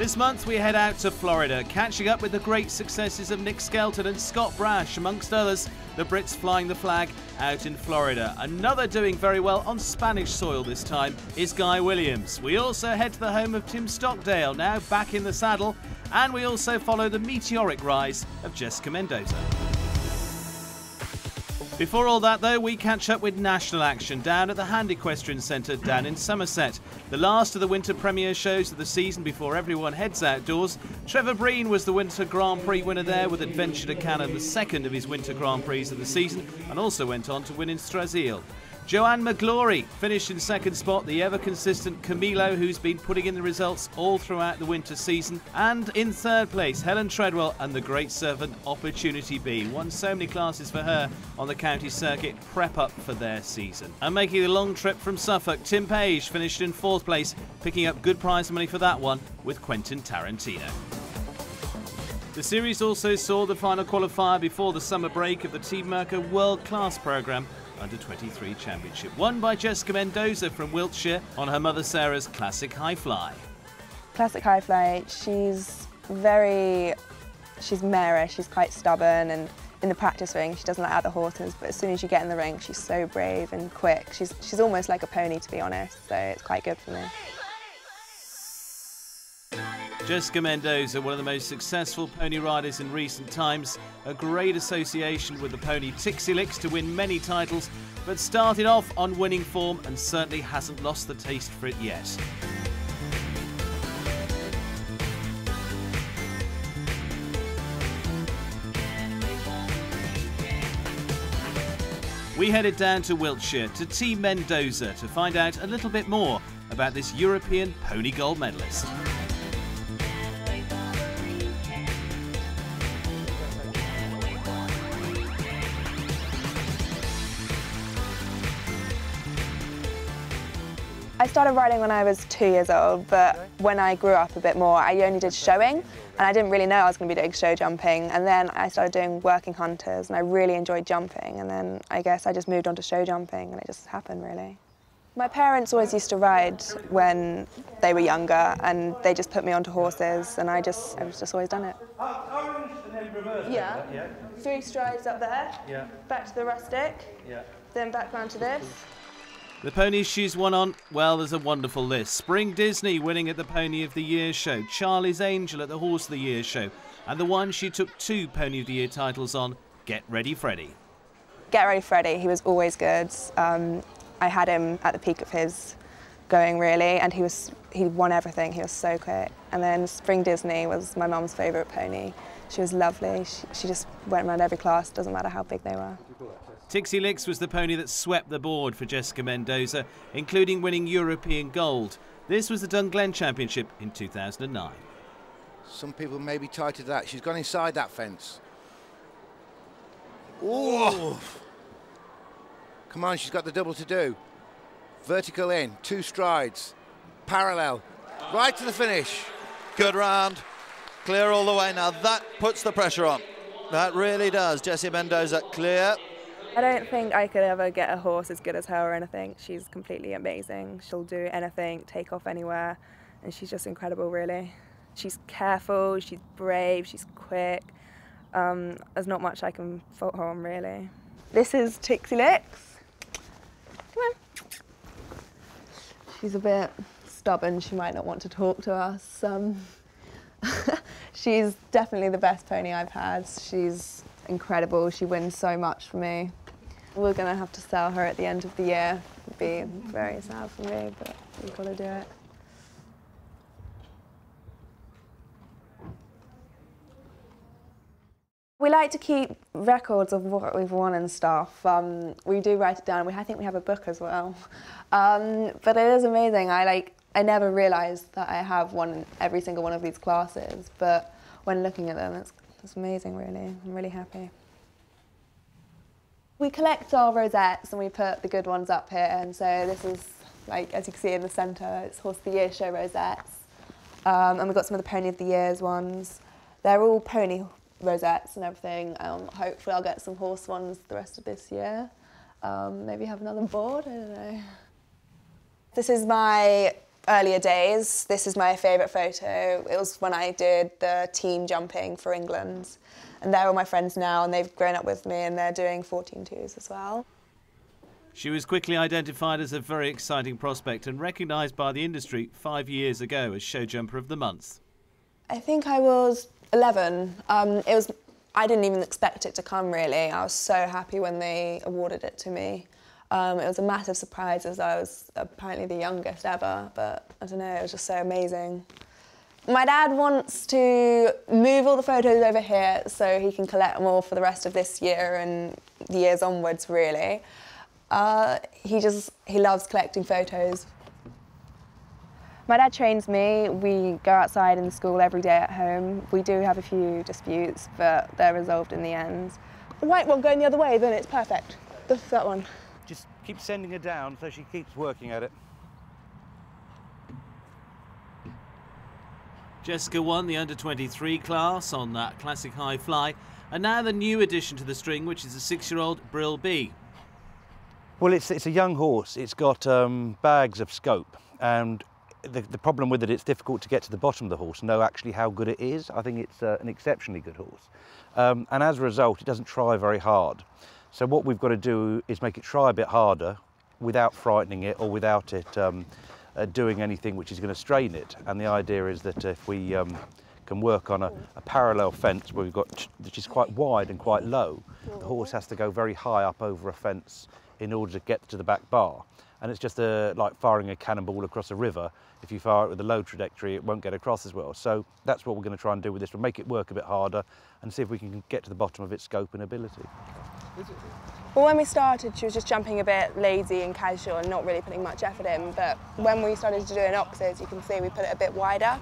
This month we head out to Florida, catching up with the great successes of Nick Skelton and Scott Brash, amongst others, the Brits flying the flag out in Florida. Another doing very well on Spanish soil this time is Guy Williams. We also head to the home of Tim Stockdale, now back in the saddle, and we also follow the meteoric rise of Jessica Mendoza. Before all that, though, we catch up with national action down at the Hand Equestrian Centre down in Somerset. The last of the winter premiere shows of the season before everyone heads outdoors. Trevor Breen was the Winter Grand Prix winner there with Adventure de Cannes, the second of his Winter Grand Prix of the season, and also went on to win in Strasille. Joanne McGlory finished in second spot, the ever-consistent Camilo, who's been putting in the results all throughout the winter season. And in third place, Helen Treadwell and the great servant Opportunity B. Won so many classes for her on the county circuit, prep up for their season. And making the long trip from Suffolk, Tim Page finished in fourth place, picking up good prize money for that one with Quentin Tarantino. The series also saw the final qualifier before the summer break of the Team Merca World Class programme Under-23 Championship, won by Jessica Mendoza from Wiltshire on her mother Sarah's Classic High Fly. Classic High Fly, she's mare, she's quite stubborn, and in the practice ring she doesn't let out the horses, but as soon as you get in the ring she's so brave and quick. She's almost like a pony, to be honest, so it's quite good for me. Jessica Mendoza, one of the most successful pony riders in recent times, a great association with the pony Tixie Licks to win many titles, but started off on winning form and certainly hasn't lost the taste for it yet. We headed down to Wiltshire to Team Mendoza to find out a little bit more about this European pony gold medalist. I started riding when I was 2 years old, but when I grew up a bit more, I only did showing, and I didn't really know I was going to be doing show jumping. And then I started doing working hunters, and I really enjoyed jumping. And then I guess I just moved on to show jumping, and it just happened, really. My parents always used to ride when they were younger, and they just put me onto horses, and I've just always done it. Yeah. 3 strides up there. Yeah. Back to the rustic. Yeah. Then back round to this. The ponies she's won on, well, there's a wonderful list. Spring Disney winning at the Pony of the Year show, Charlie's Angel at the Horse of the Year show, and the one she took 2 Pony of the Year titles on, Get Ready Freddy. Get Ready Freddy, he was always good. I had him at the peak of his going, really, and he won everything. He was so quick. And then Spring Disney was my mum's favourite pony. She was lovely. She just went around every class, doesn't matter how big they were. Tixie Licks was the pony that swept the board for Jessica Mendoza, including winning European gold. This was the Dunglen Championship in 2009. Some people may be tied to that. She's gone inside that fence. Ooh. Come on, she's got the double to do. Vertical in, 2 strides, parallel, right to the finish. Good round, clear all the way. Now that puts the pressure on. That really does. Jessie Mendoza clear. I don't think I could ever get a horse as good as her or anything. She's completely amazing. She'll do anything, take off anywhere, and she's just incredible, really. She's careful, she's brave, she's quick. There's not much I can fault her on, really. This is Tixie Licks. Come on. She's a bit stubborn. She might not want to talk to us. She's definitely the best pony I've had. She's incredible. She wins so much for me. We're going to have to sell her at the end of the year. It'd be very sad for me, but we've got to do it. We like to keep records of what we've won and stuff. We do write it down. I think we have a book as well. But it is amazing. I never realised that I have won every single one of these classes, but when looking at them, it's amazing, really. I'm really happy. We collect our rosettes and we put the good ones up here, and so this is, like, as you can see in the centre, it's Horse of the Year show rosettes. And we've got some of the Pony of the Year's ones. They're all pony rosettes and everything. Hopefully I'll get some horse ones the rest of this year. Maybe have another board, I don't know. This is my earlier days. This is my favourite photo. It was when I did the team jumping for England. And they're all my friends now, and they've grown up with me, and they're doing 14.2s as well. She was quickly identified as a very exciting prospect and recognised by the industry 5 years ago as Show Jumper of the Month. I think I was 11. I didn't even expect it to come, really. I was so happy when they awarded it to me. It was a massive surprise, as I was apparently the youngest ever, but I don't know, it was just so amazing. My dad wants to move all the photos over here so he can collect them all for the rest of this year and the years onwards, really. He loves collecting photos. My dad trains me. We go outside in the school every day at home. We do have a few disputes, but they're resolved in the end. The white one going the other way, then it's perfect. That one. Just keep sending her down so she keeps working at it. Jessica won the under-23 class on that classic high fly, and now the new addition to the string, which is a 6-year-old Brill B. Well, it's a young horse. It's got bags of scope, and the problem with it, it's difficult to get to the bottom of the horse and know actually how good it is. I think it's an exceptionally good horse. And as a result, it doesn't try very hard. So what we've got to do is make it try a bit harder without frightening it or without it doing anything which is going to strain it. And the idea is that if we can work on a parallel fence where we've got, which is quite wide and quite low, the horse has to go very high up over a fence in order to get to the back bar. And it's just like firing a cannonball across a river. If you fire it with a low trajectory, it won't get across as well. So that's what we're going to try and do with this. We'll make it work a bit harder and see if we can get to the bottom of its scope and ability. Well, when we started, she was just jumping a bit lazy and casual and not really putting much effort in. But when we started to do an oxes, you can see we put it a bit wider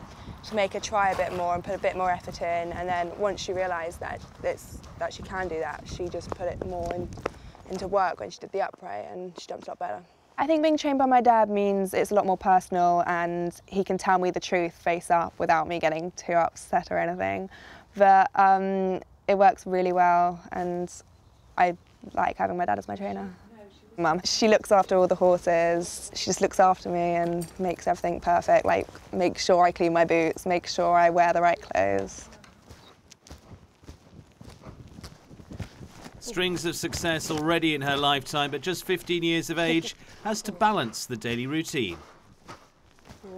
to make her try a bit more and put a bit more effort in. And then once she realised that she can do that, she just put it more into work when she did the upright, and she jumped a lot better. I think being trained by my dad means it's a lot more personal, and he can tell me the truth face up without me getting too upset or anything. But it works really well, and I like having my dad as my trainer. Mum, she looks after all the horses. She just looks after me and makes everything perfect, like make sure I clean my boots, make sure I wear the right clothes. Strings of success already in her lifetime, but just 15 years of age, has to balance the daily routine.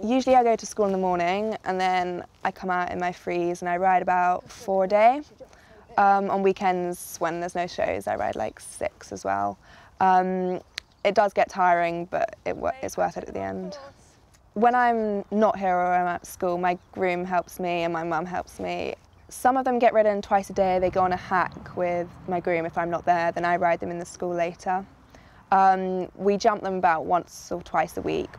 Usually I go to school in the morning and then I come out in my frees and I ride about 4 a day. On weekends, when there's no shows, I ride like 6 as well. It does get tiring, but it's worth it at the end. When I'm not here or I'm at school, my groom helps me and my mum helps me. Some of them get ridden twice a day. They go on a hack with my groom if I'm not there, then I ride them in the school later. We jump them about once or twice a week.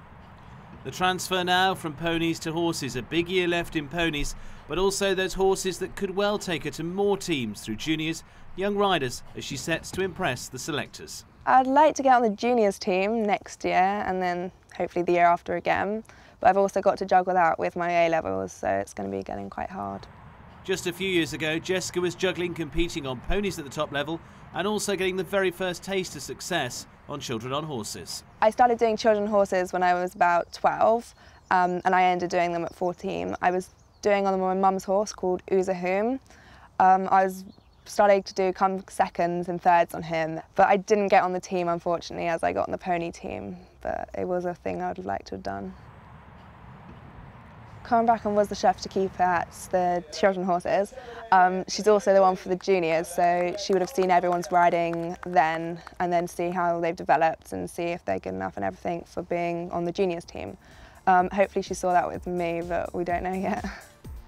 The transfer now from ponies to horses, a big year left in ponies, but also those horses that could well take her to more teams through juniors, young riders, as she sets to impress the selectors. I'd like to get on the juniors team next year and then hopefully the year after again, but I've also got to juggle that with my A-levels, so it's going to be getting quite hard. Just a few years ago, Jessica was juggling competing on ponies at the top level and also getting the very first taste of success on children on horses. I started doing children horses when I was about 12 and I ended doing them at 14. I was doing on my mum's horse called Oozahum. I was starting to do come seconds and thirds on him, but I didn't get on the team unfortunately as I got on the pony team, but it was a thing I would like to have done. Karen Bracken was the chef to keep at the children horses. She's also the one for the juniors, so she would have seen everyone's riding then and then see how they've developed and see if they're good enough and everything for being on the juniors team. Hopefully she saw that with me, but we don't know yet.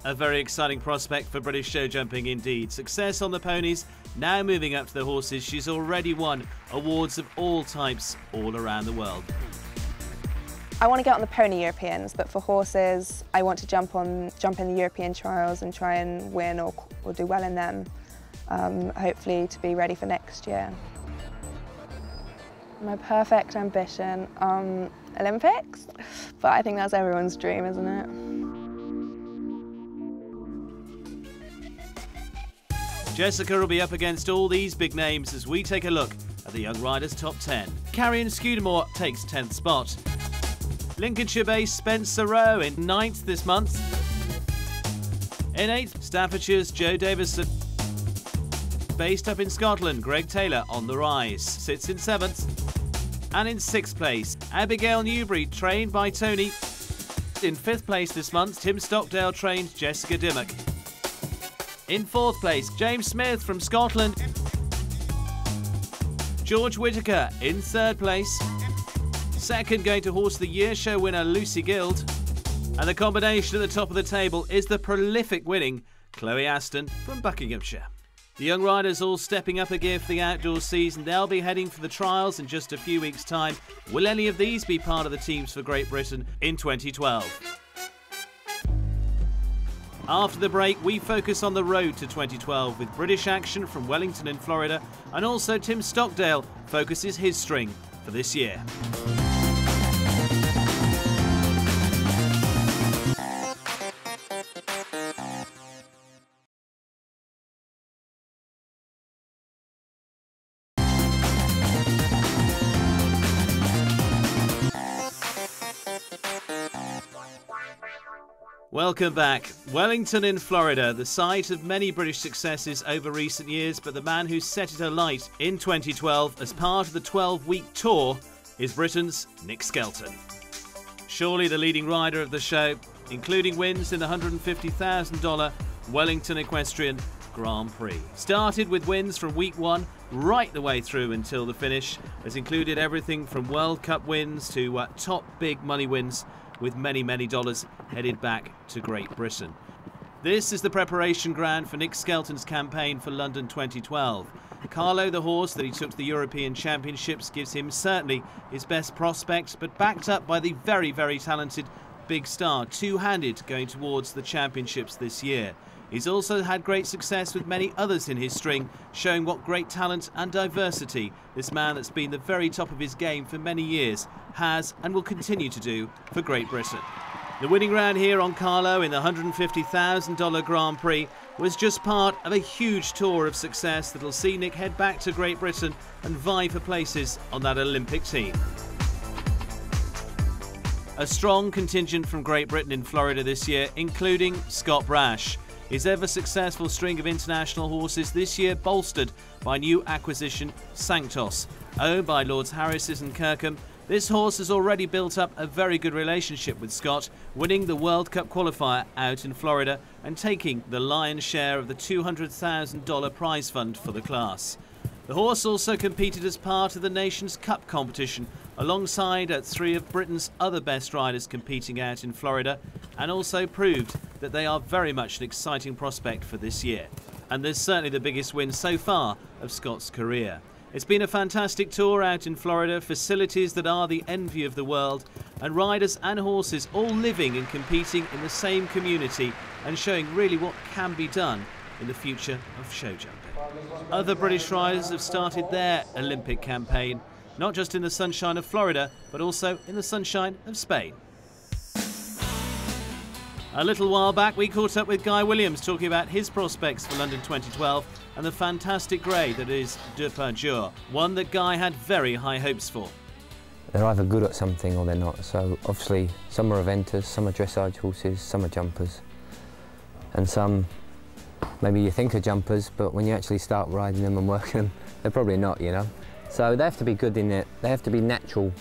A very exciting prospect for British show jumping indeed. Success on the ponies, now moving up to the horses. She's already won awards of all types all around the world. I want to get on the pony Europeans, but for horses, I want to jump in the European trials and try and win or do well in them, hopefully to be ready for next year. My perfect ambition, Olympics, but I think that's everyone's dream, isn't it? Jessica will be up against all these big names as we take a look at the Young Riders Top 10. Carrion Scudamore takes 10th spot. Lincolnshire-based Spencer Rowe in 9th this month. In 8th, Staffordshire's Joe Davison. Based up in Scotland, Greg Taylor on the rise, sits in 7th. And in 6th place, Abigail Newbury, trained by Tony. In 5th place this month, Tim Stockdale trained Jessica Dimmock. In 4th place, James Smith from Scotland. George Whittaker in 3rd place. Second going to Horse of the Year show winner Lucy Guild. And the combination at the top of the table is the prolific winning Chloe Aston from Buckinghamshire. The young riders all stepping up a gear for the outdoor season. They'll be heading for the trials in just a few weeks' time. Will any of these be part of the teams for Great Britain in 2012? After the break, we focus on the road to 2012 with British action from Wellington in Florida, and also Tim Stockdale focuses his string for this year. Welcome back. Wellington in Florida, the site of many British successes over recent years, but the man who set it alight in 2012 as part of the 12-week tour is Britain's Nick Skelton. Surely the leading rider of the show, including wins in the $150,000 Wellington Equestrian Grand Prix. Started with wins from week 1 right the way through until the finish, has included everything from World Cup wins to top big money wins, with many dollars headed back to Great Britain. This is the preparation ground for Nick Skelton's campaign for London 2012. Carlo, the horse that he took to the European Championships, gives him certainly his best prospect, but backed up by the very talented Big Star, two-handed going towards the championships this year. He's also had great success with many others in his string, showing what great talent and diversity this man that's been the very top of his game for many years has and will continue to do for Great Britain. The winning round here on Carlo in the $150,000 Grand Prix was just part of a huge tour of success that'll see Nick head back to Great Britain and vie for places on that Olympic team. A strong contingent from Great Britain in Florida this year, including Scott Brash. His ever-successful string of international horses this year bolstered by new acquisition Sanctos. Owned by Lords Harris's and Kirkham, this horse has already built up a very good relationship with Scott, winning the World Cup qualifier out in Florida and taking the lion's share of the $200,000 prize fund for the class. The horse also competed as part of the Nations Cup competition, alongside 3 of Britain's other best riders competing out in Florida, and also proved that they are very much an exciting prospect for this year. And there's certainly the biggest win so far of Scott's career. It's been a fantastic tour out in Florida, facilities that are the envy of the world, and riders and horses all living and competing in the same community and showing really what can be done in the future of show jumping. Other British riders have started their Olympic campaign, not just in the sunshine of Florida, but also in the sunshine of Spain. A little while back, we caught up with Guy Williams talking about his prospects for London 2012 and the fantastic grey that is De Perdure, one that Guy had very high hopes for. They're either good at something or they're not, so obviously some are eventers, some are dressage horses, some are jumpers, and some maybe you think are jumpers, but when you actually start riding them and working them, they're probably not, you know. So they have to be good in it, they have to be natural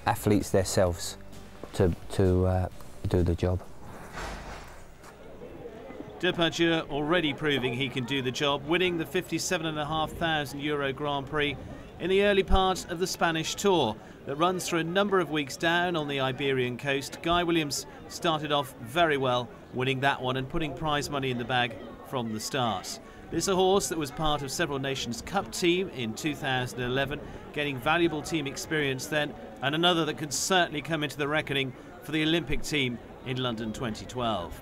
athletes themselves to do the job. De Perdure already proving he can do the job, winning the €57,500 Grand Prix in the early part of the Spanish Tour that runs through a number of weeks down on the Iberian coast. Guy Williams started off very well, winning that one and putting prize money in the bag from the start. This is a horse that was part of several Nations Cup team in 2011, getting valuable team experience then, and another that could certainly come into the reckoning for the Olympic team in London 2012.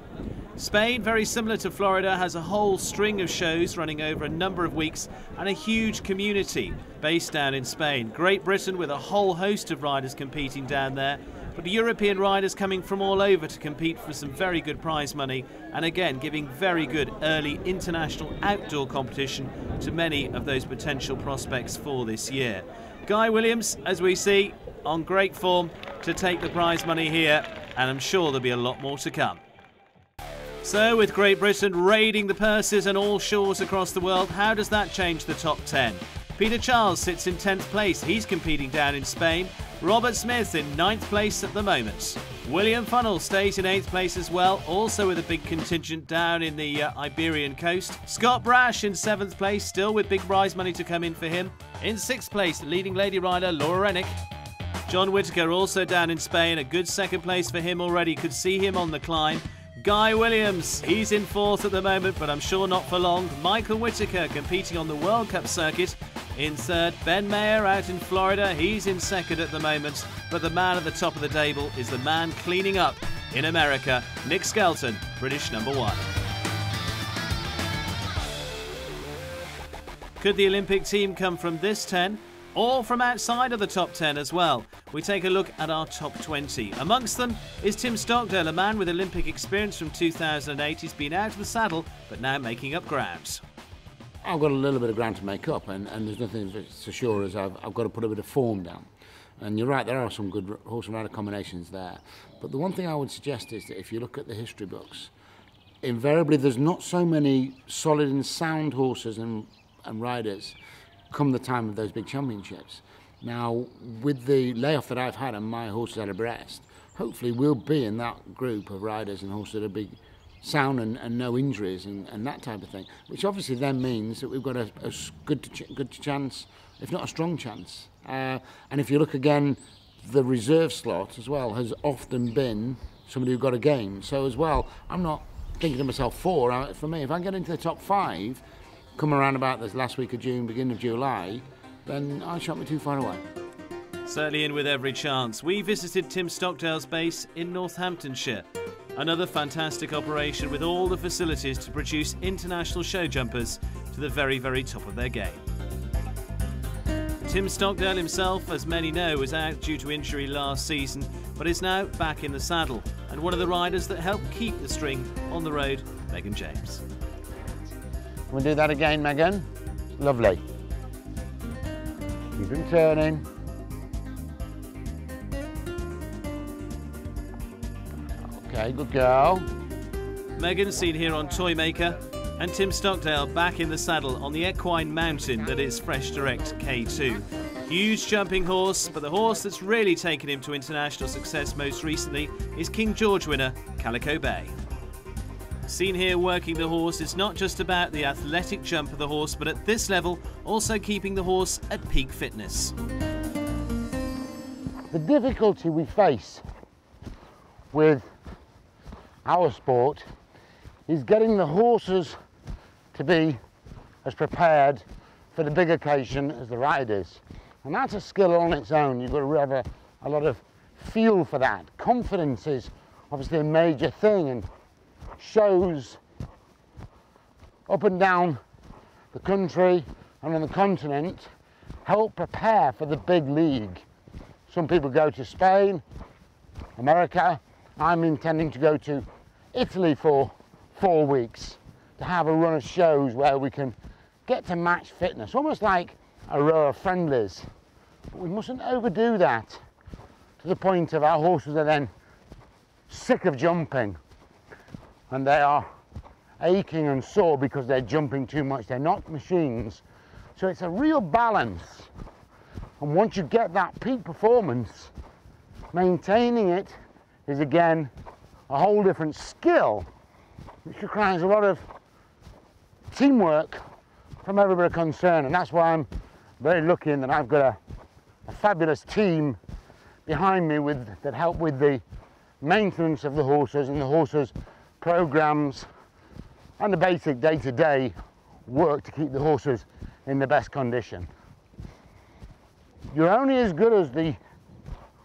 Spain, very similar to Florida, has a whole string of shows running over a number of weeks and a huge community based down in Spain. Great Britain with a whole host of riders competing down there, but European riders coming from all over to compete for some very good prize money, and again giving very good early international outdoor competition to many of those potential prospects for this year. Guy Williams, as we see, on great form to take the prize money here, and I'm sure there'll be a lot more to come. So, with Great Britain raiding the purses on all shores across the world, how does that change the top 10? Peter Charles sits in 10th place. He's competing down in Spain. Robert Smith in 9th place at the moment. William Funnell stays in 8th place as well, also with a big contingent down in the Iberian coast. Scott Brash in 7th place, still with big prize money to come in for him. In 6th place, leading lady rider Laura Rennick. John Whittaker also down in Spain, a good 2nd place for him already, could see him on the climb. Guy Williams, he's in 4th at the moment, but I'm sure not for long. Michael Whittaker competing on the World Cup circuit. In 3rd, Ben Mayer out in Florida, he's in 2nd at the moment, but the man at the top of the table is the man cleaning up in America, Nick Skelton, British number 1. Could the Olympic team come from this 10? Or from outside of the top 10 as well? We take a look at our top 20. Amongst them is Tim Stockdale, a man with Olympic experience from 2008. He's been out of the saddle, but now making up ground. I've got a little bit of ground to make up, and there's nothing so sure as I've got to put a bit of form down. And you're right, there are some good horse and rider combinations there. But the one thing I would suggest is that if you look at the history books, invariably there's not so many solid and sound horses and riders come the time of those big championships. Now, with the layoff that I've had and my horses out of breast, hopefully we'll be in that group of riders and horses that are big, sound and no injuries and that type of thing, which obviously then means that we've got a good chance, if not a strong chance. And if you look again, the reserve slot as well has often been somebody who got a game. So as well, I'm not thinking to myself for me, if I get into the top 5, come around about this last week of June, beginning of July, then I shan't be too far away. Certainly in with every chance. We visited Tim Stockdale's base in Northamptonshire. Another fantastic operation with all the facilities to produce international show jumpers to the very, very top of their game. Tim Stockdale himself, as many know, was out due to injury last season, but is now back in the saddle, and one of the riders that helped keep the string on the road, Megan James. We'll do that again, Megan. Lovely. Keep him turning. Okay, good girl. Megan seen here on Toymaker, and Tim Stockdale back in the saddle on the equine mountain that is Fresh Direct K2. Huge jumping horse, but the horse that's really taken him to international success most recently is King George winner Calico Bay. Seen here working the horse, it's not just about the athletic jump of the horse, but at this level, also keeping the horse at peak fitness. The difficulty we face with our sport is getting the horses to be as prepared for the big occasion as the riders. And that's a skill on its own. You've got to have a lot of feel for that. Confidence is obviously a major thing, and shows up and down the country and on the continent help prepare for the big league. Some people go to Spain, America. I'm intending to go to Italy for 4 weeks to have a run of shows where we can get to match fitness, almost like a row of friendlies. But we mustn't overdo that to the point of our horses are then sick of jumping and they are aching and sore because they're jumping too much. They're not machines. So it's a real balance. And once you get that peak performance, maintaining it is again a whole different skill, which requires a lot of teamwork from everybody concerned. And that's why I'm very lucky in that I've got a fabulous team behind me that help with the maintenance of the horses and the horses' programs and the basic day-to-day work to keep the horses in the best condition. You're only as good as the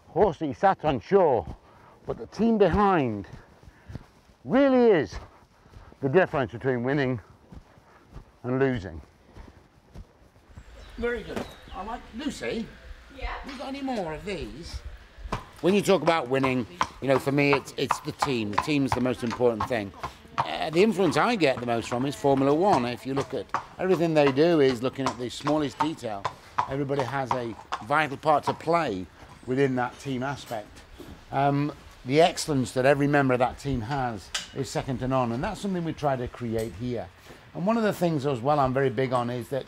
horse that you sat on shore, but the team behind really is the difference between winning and losing. Very good. I like Lucy. Yeah. Have you got any more of these? When you talk about winning, you know, for me it's the team. The team's the most important thing. The influence I get the most from is Formula One. If you look at everything they do is looking at the smallest detail. Everybody has a vital part to play within that team aspect. The excellence that every member of that team has is second to none, and that's something we try to create here. And one of the things as well I'm very big on is that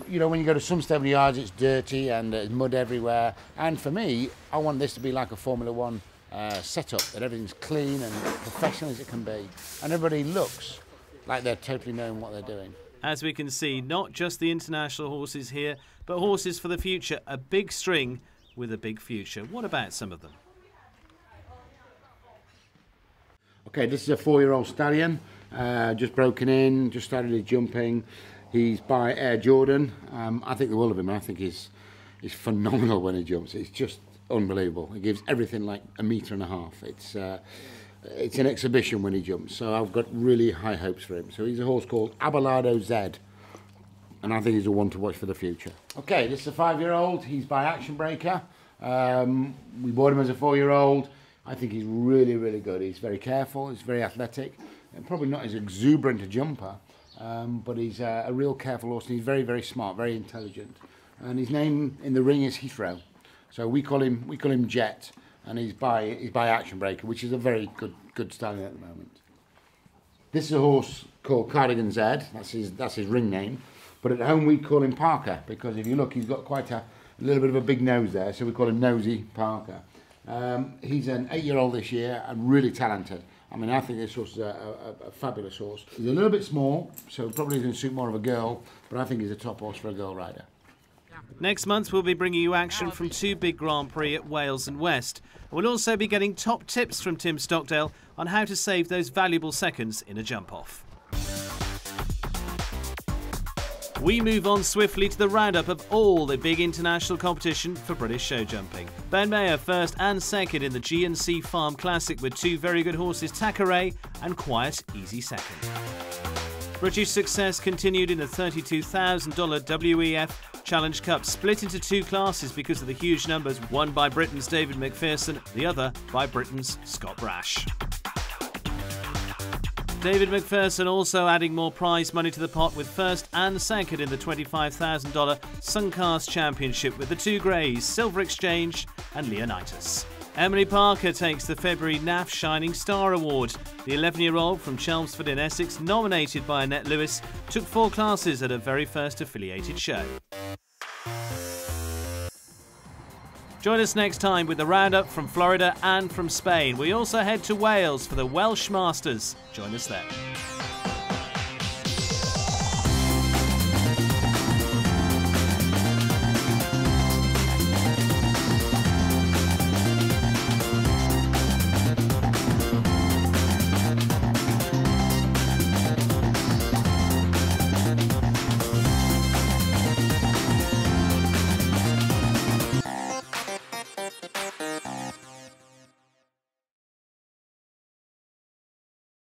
you know, when you go to some stable yards, it's dirty and there's mud everywhere. And for me, I want this to be like a Formula One setup, that everything's clean and professional as it can be. And everybody looks like they're totally knowing what they're doing. As we can see, not just the international horses here, but horses for the future. A big string with a big future. What about some of them? Okay, this is a 4-year-old stallion, just broken in, just started his jumping. He's by Air Jordan. I think the world of him. I think he's phenomenal when he jumps. It's just unbelievable. He gives everything like 1.5 meters. It's an exhibition when he jumps. So I've got really high hopes for him. So he's a horse called Abelardo Z, and I think he's a one to watch for the future. Okay, this is a 5-year-old. He's by Action Breaker. We bought him as a 4-year-old. I think he's really, really good. He's very careful. He's very athletic, and probably not as exuberant a jumper. But he's a real careful horse, and he's very, very smart, very intelligent. And his name in the ring is Heathrow, so we call him Jet, and he's by Action Breaker, which is a very good stallion at the moment. This is a horse called Cardigan Z. That's his ring name, but at home we call him Parker, because if you look, he's got quite a little bit of a big nose there, so we call him Nosy Parker. He's an 8-year-old this year and really talented. I mean, I think this horse is a fabulous horse. He's a little bit small, so probably going to suit more of a girl, but I think he's a top horse for a girl rider. Next month we'll be bringing you action from 2 big Grand Prix at Wales and West. We'll also be getting top tips from Tim Stockdale on how to save those valuable seconds in a jump-off. We move on swiftly to the roundup of all the big international competition for British show jumping. Ben Mayer first and second in the G&C Farm Classic with 2 very good horses, Thackeray and Quiet Easy second. British success continued in the $32,000 WEF Challenge Cup, split into 2 classes because of the huge numbers, one by Britain's David McPherson, the other by Britain's Scott Brash. David McPherson also adding more prize money to the pot with first and second in the $25,000 Suncast Championship with the 2 greys, Silver Exchange and Leonidas. Emily Parker takes the February NAF Shining Star Award. The 11-year-old from Chelmsford in Essex, nominated by Annette Lewis, took 4 classes at her very first affiliated show. Join us next time with the roundup from Florida and from Spain. We also head to Wales for the Welsh Masters. Join us then.